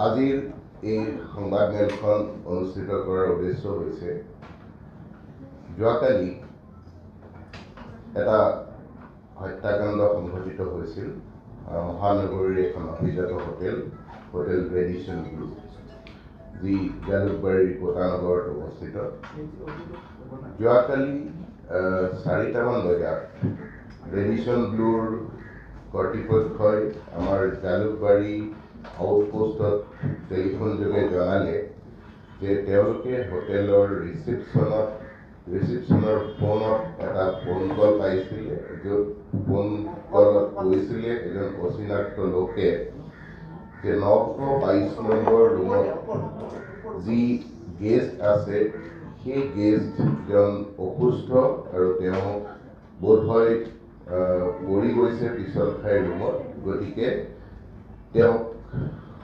আজিৰ এই সংবাদমেলখন অনুষ্ঠিত কৰাৰ উদ্দেশ্য হৈছে যোৱাকালি এটা হত্যাকাণ্ড সংঘটিত হৈছিল মহানগৰীৰ এখন অভিজাত হোটেল ৰেডিশ্যন ব্লু, যি জালুকবাৰীৰ কোটানগৰত অৱস্থিত। যোৱাকালি 4টামান বজাত ৰেডিশ্যন ব্লুৰ কৰ্তৃপক্ষই আমাৰ জালুকবাৰী আউটপোষ্টত টেলিফোনযোগে জনালে যে তেওঁলোকে হোটেলৰ ৰিচিপশ্যনৰ ফোনত এটা ফোন কল পাইছিলে, য'ত ফোন কলত কৈছিলে এজন অচিনাক্ত লোকে যে 922 নম্বৰ ৰুমত যি গেষ্ট আছে সেই গেষ্টজন অসুস্থ আৰু তেওঁ বোধহয় পৰি গৈছে পিছল খাই ৰুমত, গতিকে তেওঁক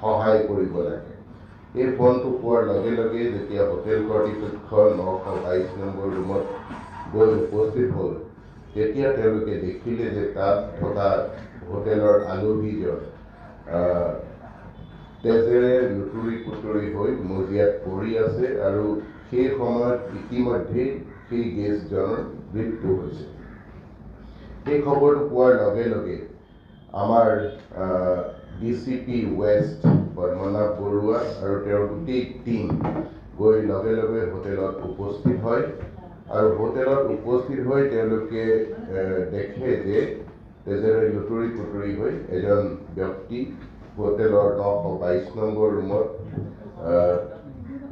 সহায় কৰিব লাগে। এই ফোনটো পোৱাৰ লগে লগে যেতিয়া হোটেল কৰ্তৃপক্ষ 922 নম্বৰ ৰুমত গৈ উপস্থিত হ'ল, তেতিয়া তেওঁলোকে দেখিলে যে তাত থকা হোটেলৰ আলহীজন তেজেৰে লুতুৰি পুতুৰি হৈ মজিয়াত পৰি আছে আৰু সেই সময়ত ইতিমধ্যেই সেই গেষ্টজনৰ মৃত্যু হৈছে। সেই খবৰটো পোৱাৰ লগে লগে আমাৰ DCP ৱেষ্ট পদ্মনাভ বৰুৱা আৰু তেওঁৰ গোটেই টীম গৈ লগে লগে হোটেলত উপস্থিত হয় আৰু হোটেলত উপস্থিত হৈ তেওঁলোকে দেখে যে তেজেৰে লুতুৰি পুতুৰি হৈ এজন ব্যক্তি হোটেলৰ 922 নম্বৰ ৰুমত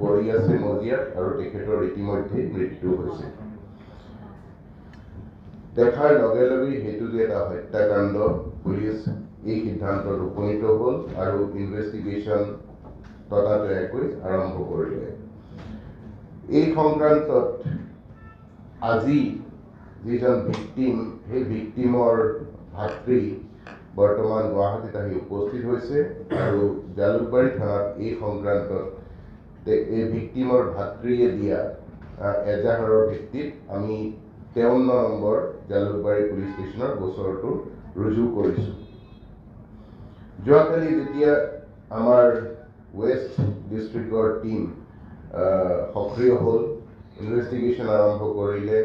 পৰি আছে মজিয়াত আৰু তেখেতৰ ইতিমধ্যে মৃত্যু হৈছে। দেখাৰ লগে লগে সেইটো যে এটা হত্যাকাণ্ড, পুলিচ এই সিদ্ধান্তত উপনীত হ'ল আৰু ইনভেষ্টিগেশ্যন ততাতৈয়াকৈ আৰম্ভ কৰিলে। এই সংক্ৰান্তত আজি যিজন ভিক্টিম, সেই ভিক্টিমৰ ভাতৃ বৰ্তমান গুৱাহাটীত আহি উপস্থিত হৈছে আৰু জালুকবাৰী থানাত এই সংক্ৰান্তত এই ভিক্টিমৰ ভাতৃয়ে দিয়া এজাহাৰৰ ভিত্তিত আমি 53 নম্বৰ জালুকবাৰী পুলিচ ষ্টেচনত গোচৰটো ৰুজু কৰিছোঁ। যোৱাকালি যেতিয়া আমাৰ ৱেষ্ট ডিষ্ট্ৰিক্টৰ টীম সক্ৰিয় হ'ল, ইনভেষ্টিগেশ্যন আৰম্ভ কৰিলে,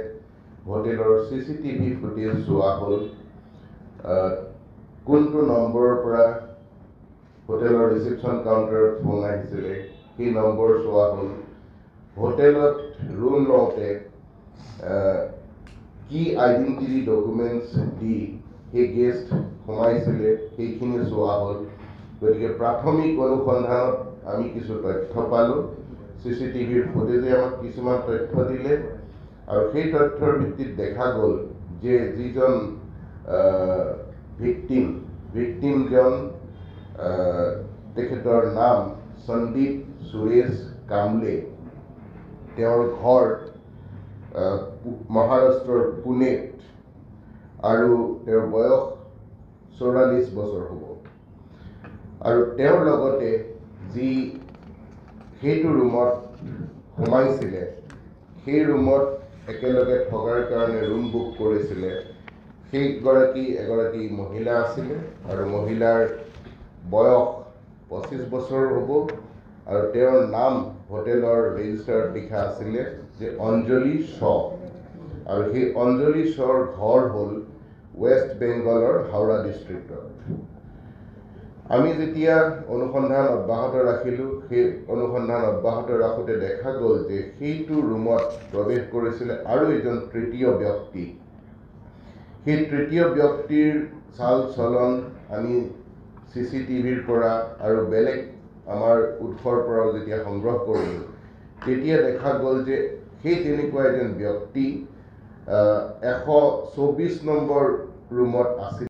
হোটেলৰ CCTV ফুটেজ চোৱা হ'ল, কোনটো নম্বৰৰ পৰা হোটেলৰ ৰিচিপশ্যন কাউণ্টাৰত ফোন আহিছিলে সেই নম্বৰ চোৱা হ'ল, হোটেলত ৰুম লওঁতে কি আইডেণ্টিটি ডকুমেণ্টছ দি সেই গেষ্ট সোমাইছিলে সেইখিনি চোৱা হ'ল। গতিকে প্ৰাথমিক অনুসন্ধানত আমি কিছু তথ্য পালোঁ, CCTVৰ ফুটেজে আমাক কিছুমান তথ্য দিলে আৰু সেই তথ্যৰ ভিত্তিত দেখা গ'ল যে যিজন ভিক্টিমজন তেখেতৰ নাম সন্দীপ সুৰেশ কামলে, তেওঁৰ ঘৰ মহাৰাষ্ট্ৰৰ পুনেত আৰু তেওঁৰ বয়স 44 বছৰ হ'ব আৰু তেওঁৰ লগতে যি সেইটো ৰুমত সোমাইছিলে, সেই ৰুমত একেলগে থকাৰ কাৰণে ৰুম বুক কৰিছিলে, এগৰাকী মহিলা আছিলে আৰু মহিলাৰ বয়স 25 বছৰ হ'ব আৰু তেওঁৰ নাম হোটেলৰ ৰেজিষ্টাৰত লিখা আছিলে যে অঞ্জলি শ্ব, আৰু সেই অঞ্জলি শ্ব'ৰ ঘৰ হ'ল ৱেষ্ট বেংগলৰ হাওৰা ডিষ্ট্ৰিক্টত। আমি যেতিয়া অনুসন্ধান অব্যাহত ৰাখিলোঁ, সেই অনুসন্ধান অব্যাহত ৰাখোঁতে দেখা গ'ল যে সেইটো ৰুমত প্ৰৱেশ কৰিছিলে আৰু এজন তৃতীয় ব্যক্তি। সেই তৃতীয় ব্যক্তিৰ চাল চলন আমি CCTVৰ পৰা আৰু বেলেগ আমাৰ উৎসৰ পৰাও যেতিয়া সংগ্ৰহ কৰিলোঁ, তেতিয়া দেখা গ'ল যে সেই তেনেকুৱা এজন ব্যক্তি 124 নম্বৰ ৰুমত আছিল।